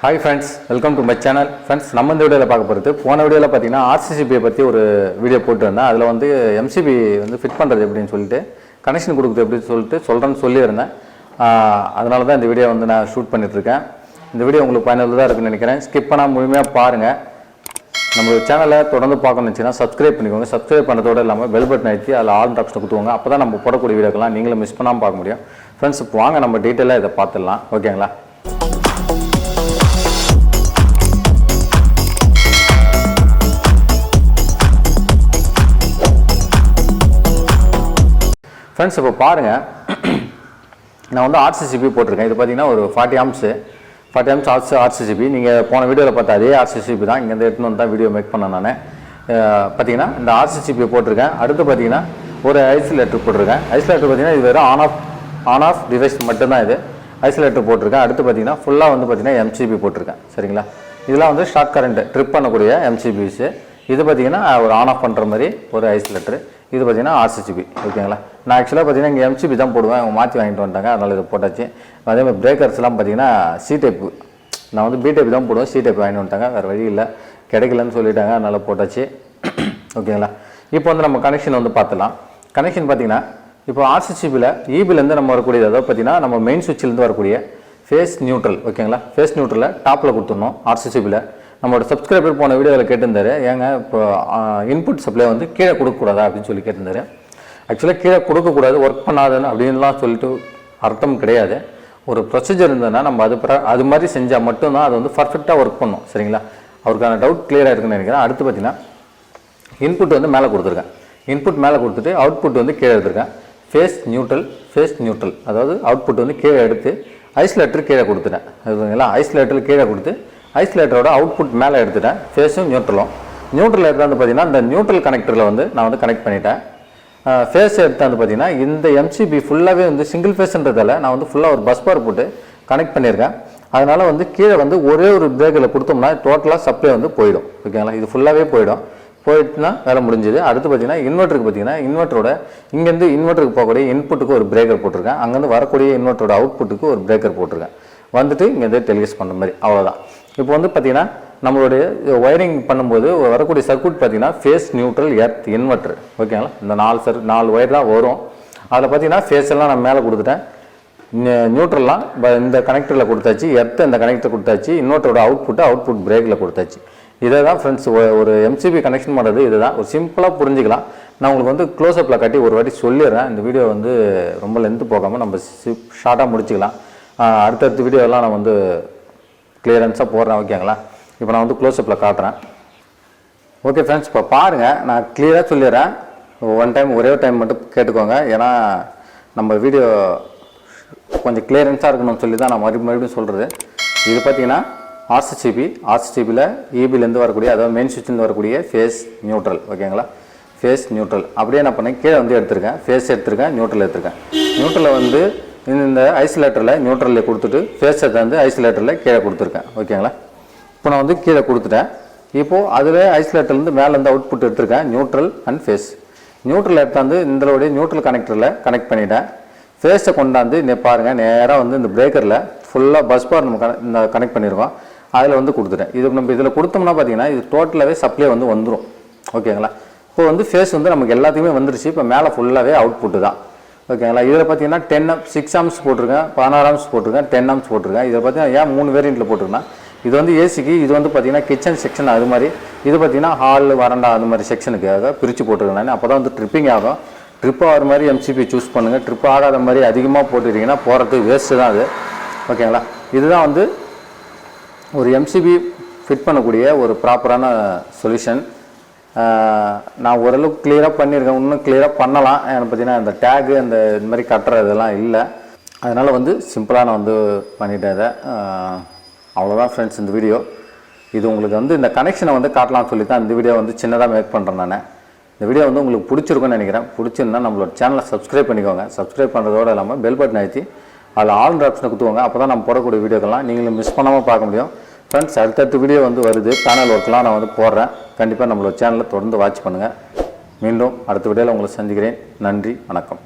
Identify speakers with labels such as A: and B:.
A: Hi friends, welcome to my channel. Friends, நம்ம இந்த வீடியோல பார்க்க போறது போன வீடியோல பாத்தீங்கன்னா RCCB பத்தி ஒரு வீடியோ போட்டுருந்தேன். அதுல வந்து MCB வந்து ஃபிட் பண்றது எப்படின்னு சொல்லிட்டு கனெக்ஷன் கொடுக்கிறது எப்படின்னு சொல்லிட்டு சொல்லியிருந்தேன். அதனால தான் இந்த வீடியோ வந்து நான் ஷூட் பண்ணிட்டு இருக்கேன். இந்த வீடியோ உங்களுக்கு பயனுள்ளதா இருக்குன்னு நினைக்கிறேன். ஸ்கிப் பண்ணாம முழுமையா பாருங்க. நம்ம சேனலை தொடர்ந்து பார்க்கணும்னா சப்ஸ்கிரைப் பண்ணிக்கோங்க. சப்ஸ்கிரைப் பண்ணதோட இல்லாம பெல் பட்டன் அழுத்தி அதுல ஆல் ஆப்ஷன் கொடுத்துக்கோங்க. அப்பதான் நம்ம போடக்கூடிய வீடியோக்கெல்லாம் நீங்களும் மிஸ் பண்ணாம பார்க்க முடியும். ஃப்ரெண்ட்ஸ், இப்போ வாங்க நம்ம டீடைலா இத பார்த்துடலாம். ஓகேங்களா? ஃப்ரெண்ட்ஸ், இப்போ பாருங்கள், நான் வந்து RCCB போட்டிருக்கேன். இது பார்த்தீங்கன்னா ஒரு 40 ஆம்ஸ் RCCB. நீங்கள் போன வீடியோவில் பார்த்தா அதே RCCB தான். இங்கேருந்து எடுத்துன்னு வந்து தான் வீடியோ மேக் பண்ணேன் நான். பார்த்தீங்கன்னா இந்த RCCB போட்டிருக்கேன். அடுத்து பார்த்தீங்கன்னா ஒரு ஐசோலேட்டர் போட்டிருக்கேன். ஐசோலேட்டர் பார்த்தீங்கன்னா இது வெறும் ஆன் ஆஃப் டிவைஸ் மட்டும்தான். இது ஐசோலேட்டர் போட்டிருக்கேன். அடுத்து பார்த்தீங்கன்னா ஃபுல்லாக வந்து பார்த்தீங்கன்னா MCB போட்டிருக்கேன். சரிங்களா? இதெல்லாம் வந்து ஷார்ட் கரண்ட் ட்ரிப் பண்ணக்கூடிய MCBஸ். இது பார்த்தீங்கன்னா ஒரு ஆன் ஆஃப் பண்ணுற மாதிரி ஒரு ஐசோலேட்டர். இது பார்த்தீங்கன்னா RCCB. ஓகேங்களா? நான் ஆக்சுவலாக பார்த்தீங்கன்னா இங்கே MCB தான் போடுவேன். அவங்க மாற்றி வாங்கிட்டு வந்துட்டாங்க, அதனால் இதை போட்டாச்சு. அதே மாதிரி பிரேக்கர்ஸ்லாம் பார்த்தீங்கன்னா C டைப்பு. நான் வந்து B டைப் தான் போடுவேன். C டைப் வாங்கிட்டு வந்துட்டாங்க, வேறு வழி இல்லை, கிடைக்கலன்னு சொல்லிட்டாங்க, அதனால் போட்டாச்சு. ஓகேங்களா? இப்போ வந்து நம்ம கனெக்ஷன் வந்து பார்த்துலாம். கனெக்ஷன் பார்த்தீங்கன்னா இப்போ RCCBயில் EBலேருந்து நம்ம வரக்கூடியது, அதாவது பார்த்தீங்கன்னா நம்ம மெயின் சுவிட்சிலேருந்து வரக்கூடிய ஃபேஸ் நியூட்ரல். ஓகேங்களா? ஃபேஸ் நியூட்ரலில் டாப்பில் கொடுத்துடணும். RCCBயில் நம்மளோட சப்ஸ்கிரைபர் போன வீடியோவில் கேட்டிருந்தாரு, ஏங்க இப்போ இன்புட் சப்ளை வந்து கீழே கொடுக்கக்கூடாதா அப்படின்னு சொல்லி கேட்டிருந்தாரு. ஆக்சுவலாக கீழே கொடுக்கக்கூடாது, ஒர்க் பண்ணாதுன்னு அப்படின்லாம் சொல்லிட்டு அர்த்தம் கிடையாது. ஒரு ப்ரொசீஜர் இருந்ததுன்னா நம்ம அது மாதிரி செஞ்சால் மட்டும்தான் அது வந்து பர்ஃபெக்டாக ஒர்க் பண்ணும். சரிங்களா? அவருக்கான டவுட் கிளியராக இருக்குன்னு நினைக்கிறேன். அடுத்து பார்த்தீங்கன்னா இன்புட் வந்து மேலே கொடுத்துருக்கேன். இன்புட் மேலே கொடுத்துட்டு அவுட்புட் வந்து கீழே எடுத்துருக்கேன். ஃபேஸ் நியூட்ரல், அதாவது அவுட்புட் வந்து கீழே எடுத்து ஐசோலேட்டர் கீழே கொடுத்துட்டேன். அதுங்களா? ஐசோலேட்டர் கீழே கொடுத்து ஐசோலேட்டரோட அவுட்புட் மேலே எடுத்துட்டேன். ஃபேஸும் நியூட்ரல் எடுத்தாந்து பார்த்தீங்கன்னா இந்த நியூட்ரல் கனெக்டரில் வந்து நான் வந்து கனெக்ட் பண்ணிட்டேன். ஃபேஸ் எடுத்தாந்து பார்த்தீங்கன்னா இந்த MCB ஃபுல்லாகவே வந்து சிங்கிள் ஃபேஸ்ன்றதால நான் வந்து ஃபுல்லாக ஒரு பஸ் பார் போட்டு கனெக்ட் பண்ணியிருக்கேன். அதனால் வந்து கீழே வந்து ஒரே ஒரு பிரேக்கில் கொடுத்தோம்னா டோட்டலாக சப்ளை வந்து போயிடும். ஓகேங்களா? இது ஃபுல்லாகவே போயிட்டுனா வேலை முடிஞ்சுது. அடுத்து பார்த்தீங்கன்னா இன்வெர்ட்டருக்கு பார்த்தீங்கன்னா இன்வெர்ட்டரோட இங்கேருந்து இன்வெர்ட்டருக்கு போகக்கூடிய இன்புட்டுக்கு ஒரு பிரேக்கர் போட்டிருக்கேன். அங்கேருந்து வரக்கூடிய இன்வெர்ட்டரோட அவுட்புட்டுக்கு ஒரு பிரேக்கர் போட்டிருக்கேன். வந்துட்டு இங்கேருந்து டெலிகாஸ்ட் பண்ணுற மாதிரி, அவ்வளோதான். இப்போ வந்து பார்த்தீங்கன்னா நம்மளுடைய ஒயரிங் பண்ணும்போது வரக்கூடிய சர்க்யூட் பார்த்தீங்கன்னா ஃபேஸ் நியூட்ரல் எர்த் இன்வெர்ட்டர். ஓகேங்களா? இந்த 4 ஒயர் தான் வரும். அதில் பார்த்தீங்கன்னா ஃபேஸ் எல்லாம் நான் மேலே கொடுத்துட்டேன். நியூட்ரல்லாம் இந்த கனெக்டரில் கொடுத்தாச்சு, எர்த் இந்த கனெக்டர் கொடுத்தாச்சு, இன்வெர்ட்டரோட அவுட்புட் பிரேக்கில் கொடுத்தாச்சு. இதை தான் ஃப்ரெண்ட்ஸ் ஒரு MCB கனெக்ஷன் பண்ணுறது. இதுதான் ஒரு சிம்பிளாக புரிஞ்சுக்கலாம். நான் உங்களுக்கு வந்து க்ளோஸ்அப்பில் காட்டி ஒரு வாட்டி சொல்லிடுறேன். இந்த வீடியோ வந்து ரொம்ப லென்த்து போகாமல் நம்ம ஷார்ட்டாக முடிச்சுக்கலாம். அடுத்தடுத்த வீடியோலாம் நான் வந்து கிளியரன்ஸாக போடுறேன். ஓகேங்களா? இப்போ நான் வந்து க்ளோஸ்அப்பில் காட்டுறேன். ஓகே ஃப்ரெண்ட்ஸ், இப்போ பாருங்கள், நான் கிளியராக சொல்லிடுறேன். ஒரே டைம் மட்டும் கேட்டுக்கோங்க. ஏன்னா நம்ம வீடியோ கொஞ்சம் கிளியரன்ஸாக இருக்கணும்னு சொல்லி தான் நான் மறுபடியும் சொல்கிறது. இது பார்த்தீங்கன்னா RCCBயில் EBலேருந்து வரக்கூடிய, அதாவது மெயின் சுவிட்சிலேருந்து வரக்கூடிய ஃபேஸ் நியூட்ரல். ஓகேங்களா? ஃபேஸ் நியூட்ரல் அப்படியே என்ன பண்ணேன், கீழே வந்து எடுத்திருக்கேன். ஃபேஸ் எடுத்திருக்கேன், நியூட்ரல் எடுத்திருக்கேன். நியூட்ரலில் வந்து இந்த ஐசோலேட்டரில் நியூட்ரலில் கொடுத்துட்டு ஃபேஸை வந்து ஐசோலேட்டரில் கீழே கொடுத்துருக்கேன். ஓகேங்களா? இப்போ நான் வந்து கீழே கொடுத்துட்டேன். இப்போது அதில் ஐசோலேட்டர்லேருந்து மேலேருந்து அவுட்புட் எடுத்திருக்கேன். Neutral and face. நியூட்ரல் எடுத்தாந்து இதோடைய நியூட்ரல் கனெக்டரில் கனெக்ட் பண்ணிட்டேன். ஃபேஸை கொண்டாந்து பாருங்கள், நேராக வந்து இந்த பிரேக்கரில் ஃபுல்லாக பஸ் பார் நம்ம கனெக்ட் பண்ணியிருக்கோம். அதில் வந்து கொடுத்துட்டேன். இது நம்ம இதில் கொடுத்தோம்னா பார்த்தீங்கன்னா இது டோட்டலாகவே சப்ளை வந்து வந்துடும். ஓகேங்களா? இப்போ வந்து ஃபேஸ் வந்து நமக்கு எல்லாத்தையுமே வந்துருச்சு. இப்போ மேலே ஃபுல்லாகவே அவுட்புட்டு தான். ஓகேங்களா? இதில் பார்த்தீங்கன்னா 6 ஆம்ஸ் போட்டிருக்கேன், 16 ஆம்ஸ் போட்டிருக்கேன், 10 ஆம்ஸ் போட்டிருக்கேன். இதில் பார்த்தீங்கன்னா ஏன் 3 வேரியண்ட்டில் போட்டிருக்கேன். இது வந்து ஏசிக்கு, இது வந்து பார்த்தீங்கன்னா கிச்சன் செக்ஷன் அது மாதிரி, இது பார்த்தீங்கன்னா ஹால் வரண்டா அது மாதிரி செக்ஷனுக்காக பிரித்து போட்டிருக்கேன். அப்போ தான் வந்து ட்ரிப்பிங் ஆகும். ட்ரிப் ஆகிற மாதிரி MCB சூஸ் பண்ணுங்கள். ட்ரிப் ஆகாத மாதிரி அதிகமாக போட்டுக்கிட்டிங்கன்னா போகிறதுக்கு வேஸ்ட்டு தான் அது. ஓகேங்களா? இதுதான் வந்து ஒரு MCB ஃபிட் பண்ணக்கூடிய ஒரு ப்ராப்பரான சொல்யூஷன். நான் ஓரளவுக்கு கிளியராக பண்ணியிருக்கேன். இன்னும் கிளியராக பண்ணலாம். எனக்கு பார்த்தீங்கன்னா இந்த டேகு இந்த மாதிரி கட்டுற இதெல்லாம் இல்லை. அதனால் வந்து சிம்பிளாக நான் வந்து பண்ணிட்டேன். இதை அவ்வளோதான் ஃப்ரெண்ட்ஸ் இந்த வீடியோ. இது உங்களுக்கு வந்து இந்த கனெக்ஷனை வந்து காட்டலாம்னு சொல்லி தான் இந்த வீடியோ வந்து சின்னதாக மேக் பண்ணுறேன் நான். இந்த வீடியோ வந்து உங்களுக்கு பிடிச்சிருக்குன்னு நினைக்கிறேன். பிடிச்சிருந்தா நம்மளோட சேனலை சப்ஸ்கிரைப் பண்ணிக்கோங்க. சப்ஸ்கிரைப் பண்ணுறதோடு இல்லாமல் பெல் பட்டன் அழுத்தி அதில் ஆல் ஆப்ஷனை கொடுத்துவோங்க. அப்போ தான் நம்ம போடக்கூடிய வீடியோக்கெல்லாம் நீங்களும் மிஸ் பண்ணாமல் பார்க்க முடியும். ஃப்ரெண்ட்ஸ், அடுத்தடுத்த வீடியோ வந்து வருது. பேனல் ஒர்க்லாம் நான் வந்து போடுறேன். கண்டிப்பாக நம்மளோட சேனலை தொடர்ந்து வாட்ச் பண்ணுங்கள். மீண்டும் அடுத்த வீடியோவில் உங்களை சந்திக்கிறேன். நன்றி, வணக்கம்.